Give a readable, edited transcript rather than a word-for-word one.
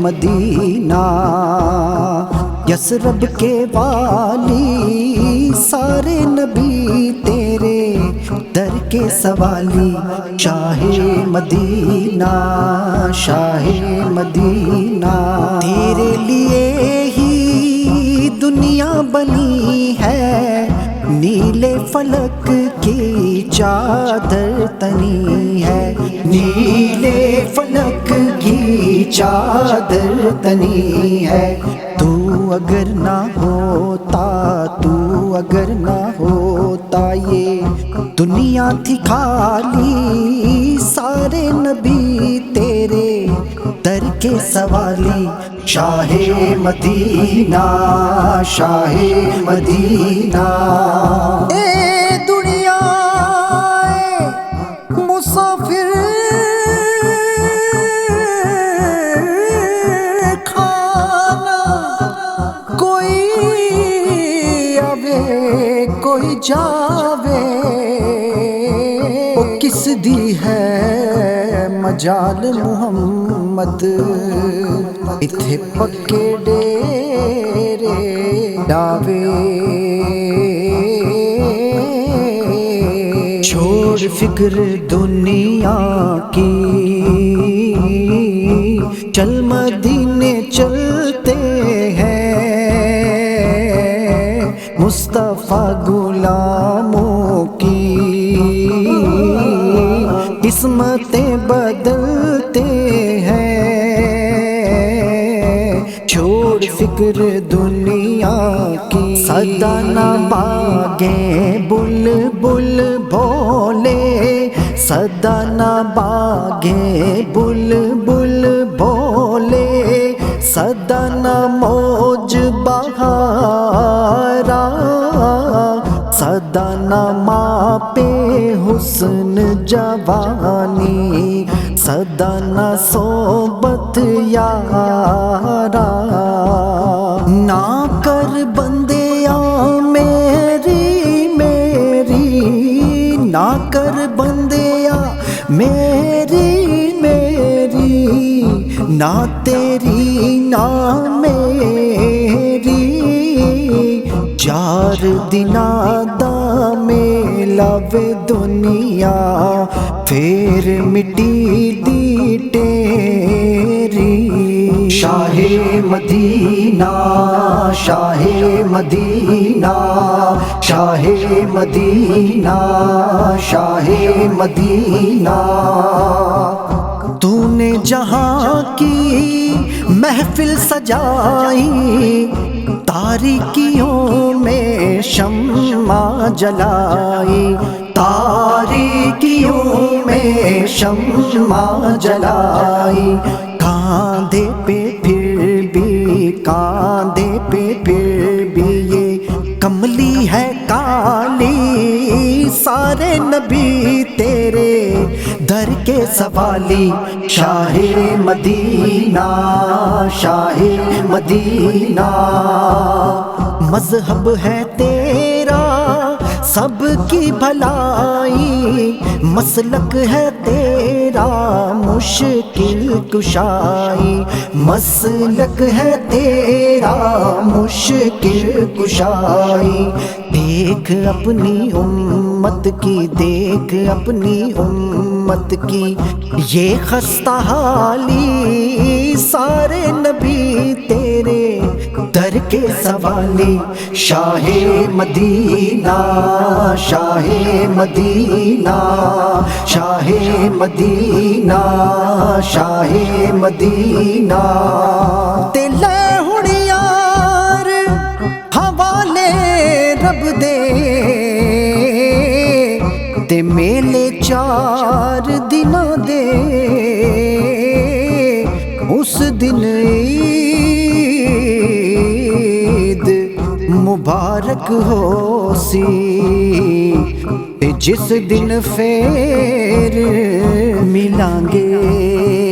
مدینہ، یثرب کے والی سارے نبی تیرے در کے سوالی، شاہ مدینہ شاہ مدینہ، تیرے لیے ہی دنیا بنی ہے، نیلے فلک کی چادر تنی ہے، نیلے فلک کی چادر تنی ہے، تو اگر نہ ہوتا، تو اگر نہ ہوتا یہ دنیا تھی خالی، سارے نبی تیرے در کے سوالی، شاہ مدینہ شاہ مدینہ۔ اے دنیا مسافر خانہ، کوئی آوے کوئی جاوے، وہ کس دی ہے مجال محمد، اتھے پکے ڈیرے ڈاوے، چھوڑ فکر دنیا کی، چل مدینے چلتے ہیں، مصطفیٰ غلاموں کی قسمتیں بدلتے ہیں، چھوڑ فکر دنیا کی، صدا نہ باغیں بلبل بولے، صدا نہ باغیں بلبل بولے، صدا نہ موج بہارا، صدا نہ ماپے حسن جوانی، صدا نہ صحبت یارا، نہ کر بندیا میری میری، نہ کر بندیا میری میری، نہ تیری نہ میری، چار دنا دا میلا وے دنیا، پھر مٹی دی ٹیری، شاہ مدینہ شاہ مدینہ شاہ مدینہ شاہ مدینہ، تو نے جہاں کی محفل سجائی، تاریکیوں میں شمع جلائی، تاریکیوں میں شمع جلائی، کاندھے پہ پھر بھی، کاندھے پہ پھر بھی یہ کملی ہے کالی، سارے نبی تیرے در کے سوالی، شاہ مدینہ شاہ مدینہ، مذہب ہے تیرا سب کی بھلائی، مسلک ہے تیرا مشکل کشائی، مسلک ہے تیرا مشکل کشائی، دیکھ اپنی امت کی، دیکھ اپنی امت کی یہ خستہ حالی، سارے نبی تیرے در کے سوالی، شاہ مدینہ شاہ مدینہ شاہ مدینہ شاہ مدینہ، تے لہڑ یار حوالے رب دے، تے میلے چار دنوں دے، اس دن مبارک ہو سی، جس دن پھر ملیں گے